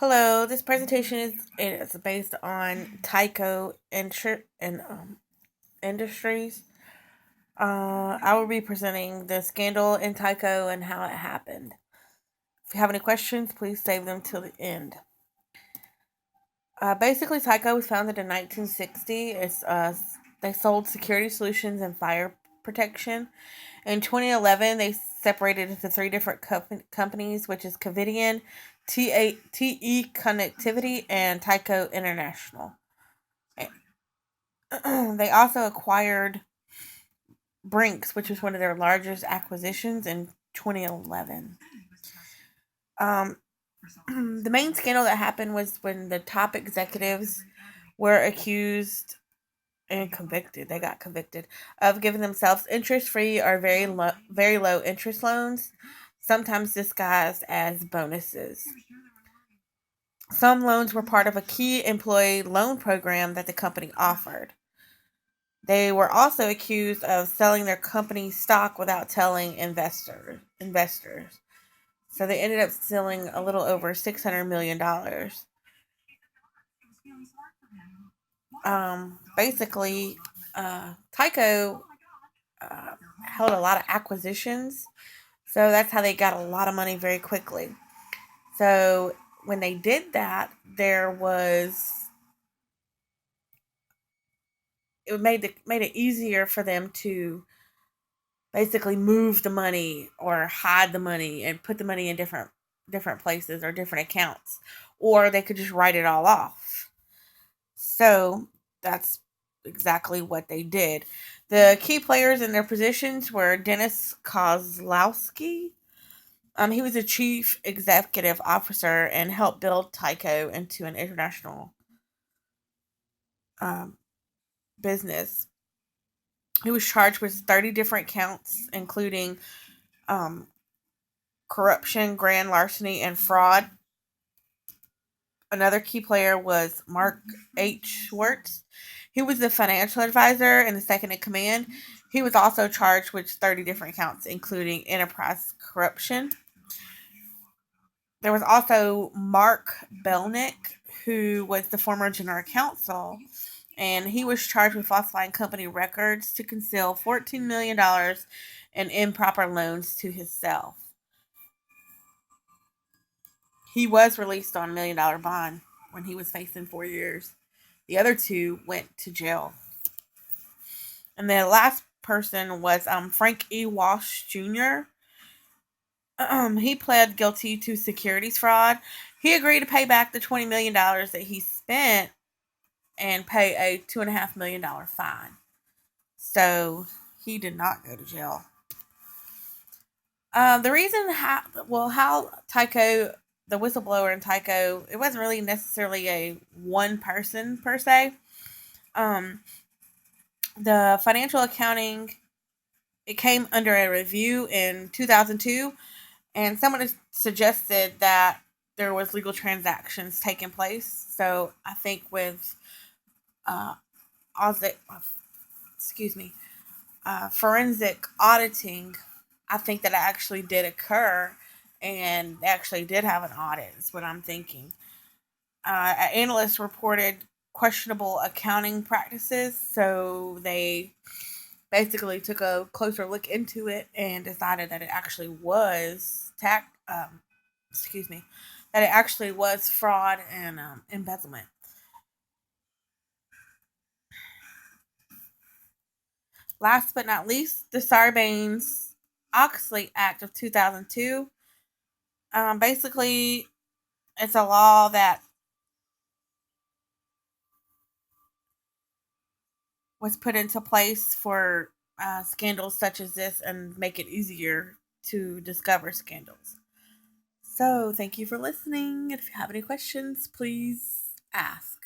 Hello, this presentation is based on Tyco Industries. I will be presenting the scandal in Tyco and how it happened. If you have any questions, please save them till the end. Basically, Tyco was founded in 1960. They sold security solutions and fire protection. In 2011, they separated into three different companies, which is Covidian, TE Connectivity, and Tyco International. They also acquired Brinks, which was one of their largest acquisitions in 2011. Um, the main scandal that happened was when the top executives were accused and convicted. They got convicted of giving themselves interest-free or very low interest loans, sometimes disguised as bonuses. Some loans were part of a key employee loan program that the company offered. They were also accused of selling their company's stock without telling investors. So they ended up stealing a little over $600 million. Basically, Tyco held a lot of acquisitions, so that's how they got a lot of money very quickly. So when they did that, it made it easier for them to basically move the money or hide the money and put the money in different places or different accounts, or they could just write it all off. So that's exactly what they did. The key players in their positions were Dennis Kozlowski. He was a chief executive officer and helped build Tyco into an international um, business. He was charged with 30 different counts, including um, corruption, grand larceny, and fraud. Another key player was Mark H. Schwartz. He was the financial advisor and the second in command. He was also charged with 30 different counts, including enterprise corruption. There was also Mark Belnick, who was the former general counsel, and he was charged with falsifying company records to conceal $14 million in improper loans to himself. He was released on $1 million bond when he was facing 4 years. The other two went to jail. And the last person was Frank E. Walsh Jr. He pled guilty to securities fraud. He agreed to pay back the $20 million that he spent and pay a $2.5 million fine. So he did not go to jail. The reason how Tyco, the whistleblower in Tyco, it wasn't really necessarily a one person per se. The financial accounting, it came under a review in 2002, and someone suggested that there was legal transactions taking place. So I think with uh, Ozi- excuse me, forensic auditing, I think that it actually did occur, and they actually did have an audit. Is what I'm thinking. Analysts reported questionable accounting practices, so they basically took a closer look into it and decided that it actually was that it actually was fraud and embezzlement. Last but not least, the Sarbanes-Oxley Act of 2002. Basically, it's a law that was put into place for scandals such as this and make it easier to discover scandals. So, thank you for listening. If you have any questions, please ask.